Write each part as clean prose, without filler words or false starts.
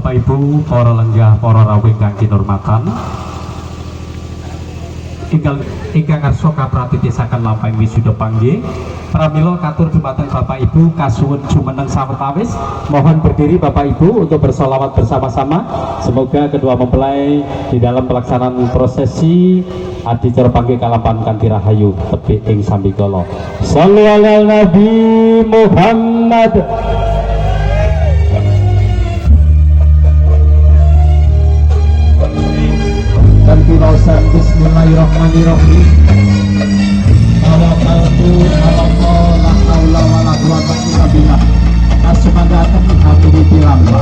Bapak Ibu, para lenggah, para rawuh ingkang kinurmatan, ingkang ngarsa kapratitisaken lampahing wisuda panggih, pramila katur dumateng Bapak Ibu kasuwun jumeneng sawetawis. Mohon berdiri Bapak Ibu untuk bersolawat bersama-sama. Semoga kedua mempelai di dalam pelaksanaan prosesi adicara panggih kalampahan kanthi rahayu tebih ing sambikala. Shallu ala Nabi Muhammad. Bismillahirrahmanirrahim. Tawakkaltu ala Allah, la haula wala quwwata illa billah. Asmadaten hamidi tilamba.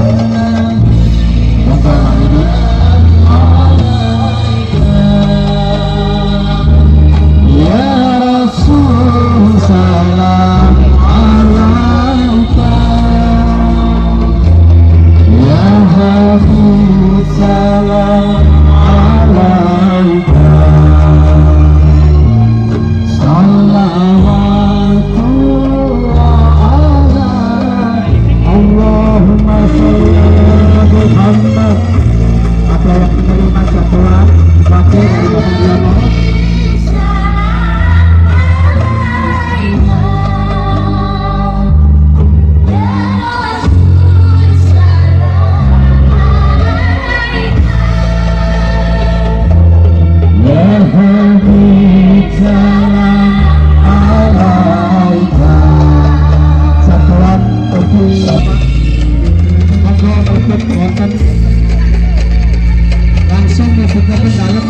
Monggo hamidi. Ya Rasul salam alaika. Ya Habib salam alaika. Allahumma sholli ala Muhammad. Apa yang menerima jadwal wakil dari Bapak langsung masuk ke dalam.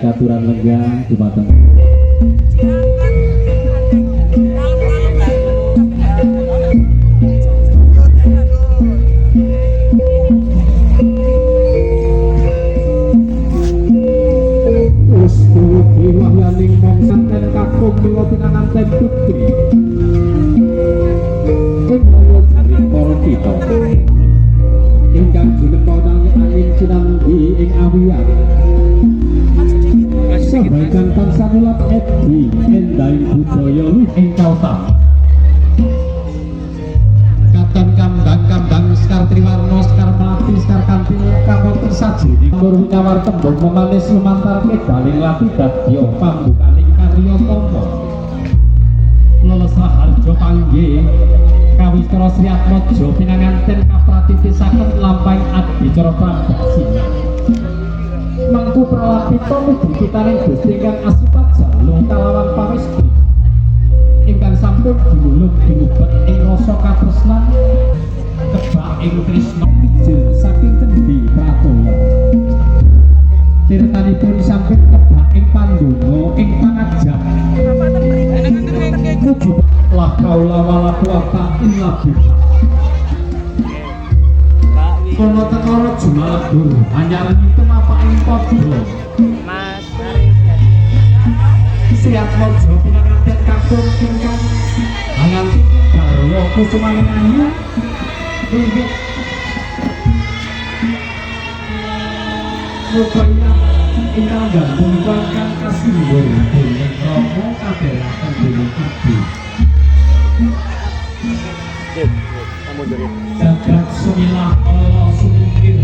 katuran lenggang dumateng Ustuki wahyaning mongsan dan kakum milotinangan ten putri Kemaya jaring para kita ingkang jinepotang angin cinanggi ing awian sebaikan pansanulat edi endai budaya ing kautam katon kambang sekar triwarno sekar melati sekar kantil kamor tersaji murung nyawar tembung memanis lumantar kedaling lati dadya pambukaning karya tama leles raharja panggih kawistara Sri Atmaja pinanganten kapratitisaken lampahing adicara prabasinan mangku pralapita mudhikitaning Gusti ingkang asipat jalung kalawan pamesti ingkang sampun dimulung dinubet ing rasa katresnan kebak ing tresna ijil saking kendhi prataya tirtanipun sampun kebak ing pandonga ing pangajap mugi la kaula wala quwata illa billah kono tekara jumalebur anyar itu mapaking padha Mas Sri Atmaja pinanganten kakung ingkang anganti garwa kusumaning ayu inggih Mukanya ingkang gandung ingkang kasimbol dening Rama kadheraken dening Ibu jagat sumilah Allah sumukir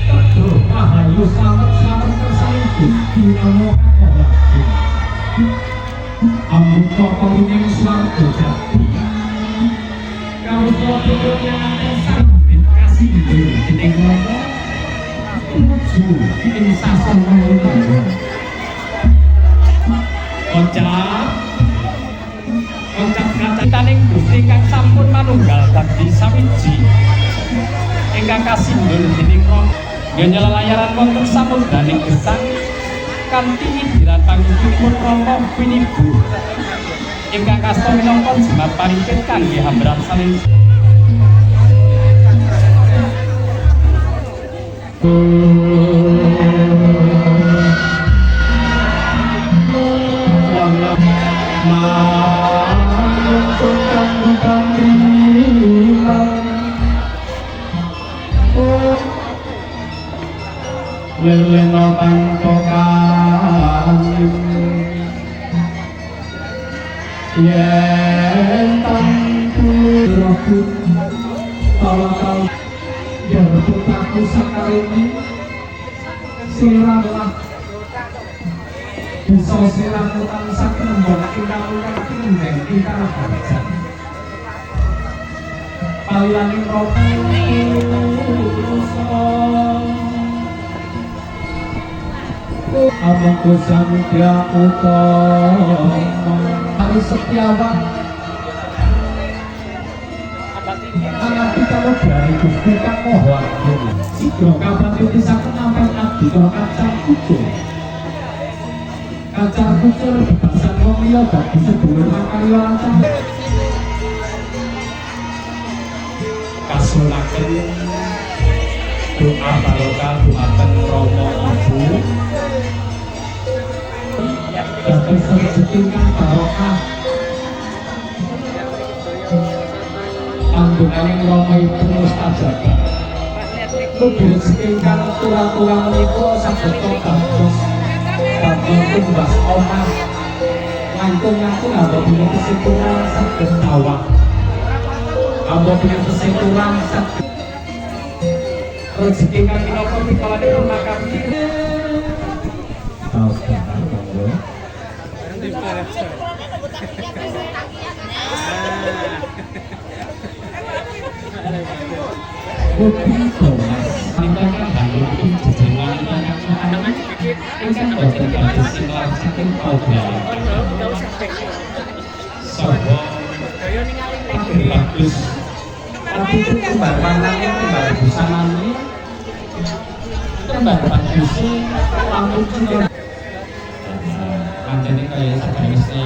Taduh rahayu selamat kersane Gusti Allah ora ambuka kauning swarga jati kawula putra saged kasih dening Rama nuju ing sasana Oncap kacitaning Gusti ingkang sampun manunggal dadi sawiji ingkang kasindul dening Rama nggih lelayaran wonten samudaning gesang kanthi idiran panggihipun Rama pinibu ingkang kasta minangka jimat paripit kangge hambran saling lelena tanpa kalim yen tanpa robut tawakal ya rebut aku sakarini sirahlah bisa sirahmu tansah nembong ingkang kindeng ingkang harjan palianing romo Amangku samudra utama Hari setiawan Anak kita lo dari Gusti Kang Moho Agung Sidro kapan titisaken nampen abdi karo kacar kucur kacar kucur bebasan wong liya dadi sedulur makarya lancang kasulaken doa barokah dumateng Rama Ibu dados rezeki kang barokah panggonaning Rama Ibu mustajabah mugi rezeki kang turang-turang menika saged dados tumbas omah langkung-langkung hamba punya kesimpulan saged awak hamba punya kesimpulan saged rezeki kang minangka pikanipun makami taos kang monggo Mbak Padusi lampun juga. Manjane kaya sejenisnya.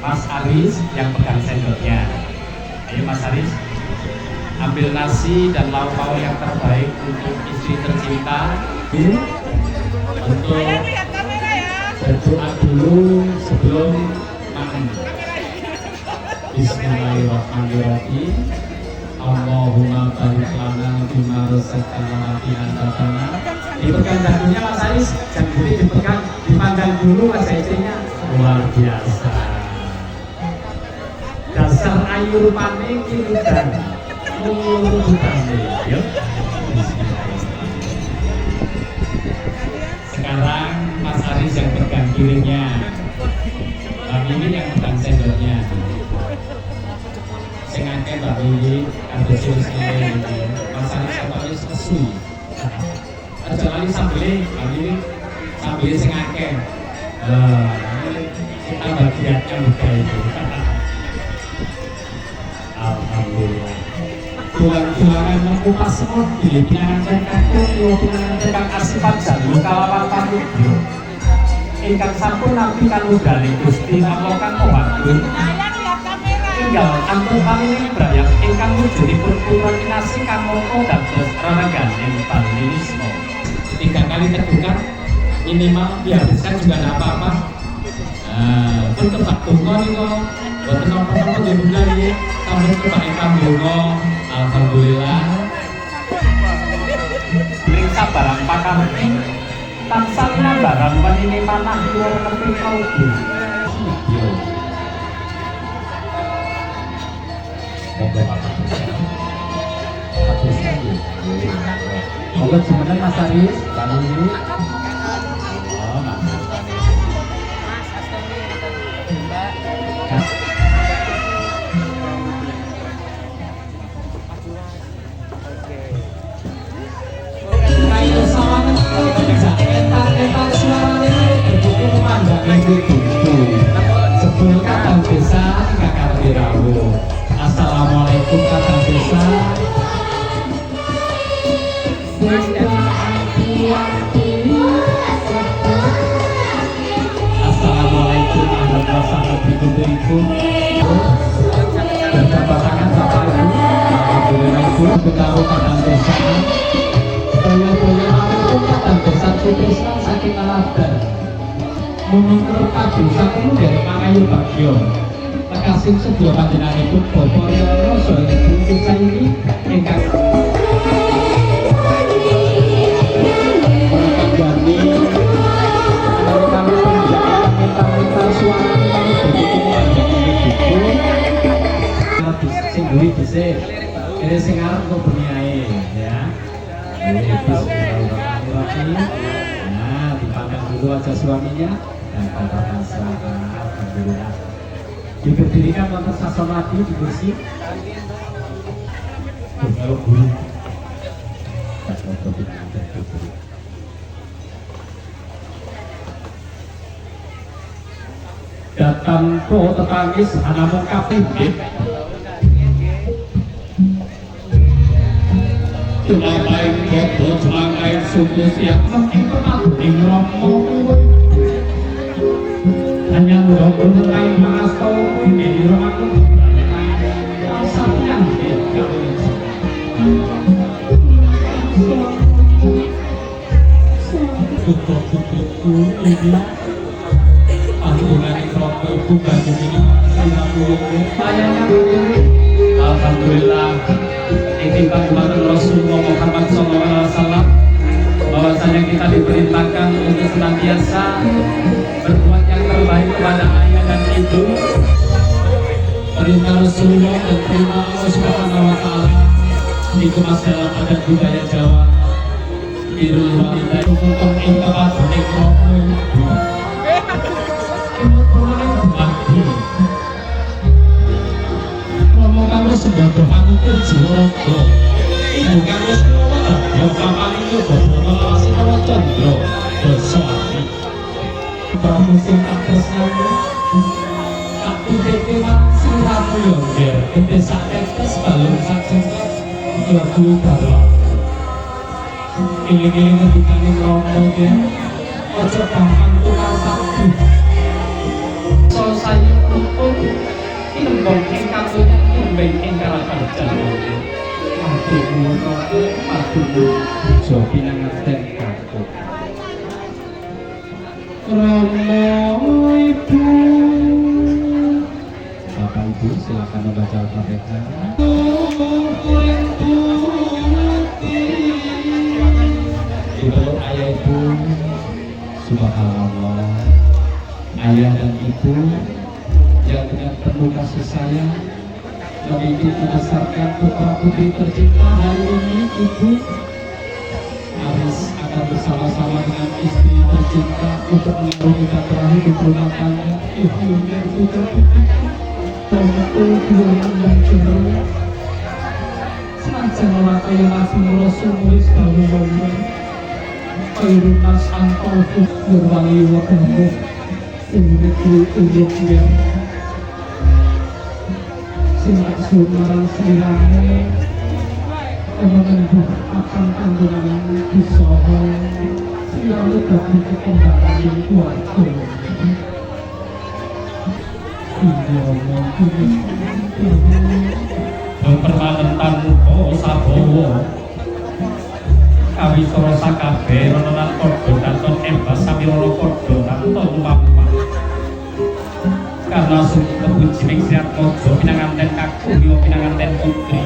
Mas Aris yang pegang sendoknya. Ayo Mas Aris, ambil nasi dan lauk pauk yang terbaik untuk istri tercinta. Untuk berdoa dulu sebelum makan. Bismillahirrahmanirrahim. Allahumma barik lana bima razaqtana fi antabana. Dipegang dagunya Mas Aris, jambulnya dipegang, dipandang dulu wajah istrinya. Luar biasa. Dasar ayu rupane kirudan. Yuk. Sekarang Mas Aris yang pegang kirinya, Mbak Mimin yang pegang sendoknya. Sing akeh Mbak Mimin karo sing Mas Aris sampai sesu. Aja lali sambele, Mbak Mimin sambele sing akeh. Kita bagiannya mudah itu. Alhamdulillah. Tulang-tulangan mengupas mobil, pinangan kakung, pinangan kakang asipat jalur kalawan pamudyo. Ingkang sampun nampi kanudali Gusti Mamokan Owadun. Tinggal ampun paling brayat ingkang wujudipun koordinasi kamoko dados raraganing Palinismo. 3 kali terbuka minimal biar bisa juga tidak apa-apa. Pun kebak tunggu nih kok, buat nopo-nopo di bunda ini, sambil kebak ingkang bungo. Alhamdulillah. Lingsa barang pakar tamsalna barang wanini manah luar negeri kaudu. Moga sebenarnya Mas Aris, Bang Yuni. Sebelum kadang desa kakak dirawu. Assalamualaikum kadang desa. Assalamualaikum warahmatullahi wabarakatuh. Berpasangan Bapak Ibu, Alhamdulillah Ibu, bertaruh kadang desa. Boyo-boyo ampun kadang desa Sutrisna saking Alabar. Mumingker padu sakulu dari Mangayu Bagyo. Makasih sedia panjenenganipun Bapak Riono saha Ibu Kisah ini ingkang Jani kami penjagaan minta suara kami begitu sing duwi dhisik kene sing arep kok bengi ae ya. Bismillahirrahmanirrahim. Nah, dipandang dulu wajah suaminya dan kata pasangan. Alhamdulillah. Diberdirikan wonten sasonati di kursi. Kalau guru datang po tetangis anamung kapit. Tumapain koto cumangkain suku siap mungkin pematuring romo hanya ngurong kain mengasto ini romaku asapnya putra-putriku ini panggungan rokok bukan ini alhamdulillah itibat kepada Rasulullah Muhammad SAW bahwasanya kita diperintahkan untuk senantiasa berbuat yang terbaik kepada ayah dan ibu. Perintah Rasulullah dan perintah Allah Subhanahu wa Ta'ala itu masih dalam adat budaya Jawa. Birrul walidain hukum ingkabat nikrohum ngomong kamu sebagai pangkut jiroko ibu kamu semua yang kapaling itu berpengelasi nama Chandra bersuami pramusim tak tersangka aku dekewan siramu yonder kedesak tetes balung saksentot lagu darah iling-iling ngendikane Rama ya aja gampang tukar sakti so sayu rukun tembong ingkang tumbeng ingkang kerja aduh ngono aduh jo pinanganten kakuk Rama Ibu. Bapak Ibu silakan membaca Al-Fatihah. Dipeluk ayah ibu. Subhanallah. Ayah dan ibu yang dengan penuh kasih sayang mendidik membesarkan putra putri tercinta hari ini. Ibu Aris akan bersama-sama dengan istri tercinta untuk mengarungi terakhir di rumah tangga. Ibu dan putra putri tentu yang menjadi senajan ora kaya langsung Rasulullah sallallahu alaihi nas angkau berwangi wakmu sehingga urutnya sehingga sumarang selirane menunggu akan kandungan disoho selalu bagi kekembangan yang kuat permanentan muka sabowo kawi soro sakabe rononan kodo daton embas sami loro kodo daton mapa karena suku kebujining siat kodo pinanganten kaku liwa pinanganten putri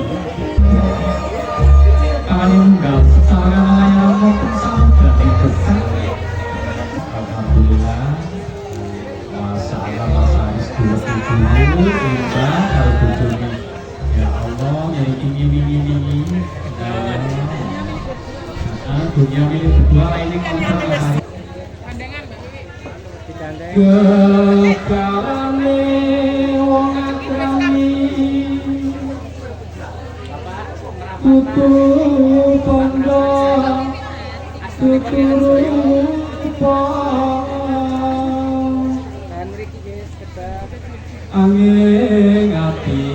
kami unggal secara melayani maupun samudra yang besar. Alhamdulillah masalah istilah tujuh indah kalau tujuhnya ya Allah yang ingin dunia milik berdua ini konser hari kekalane wong akrami tutu pondo tutu rupa angin ati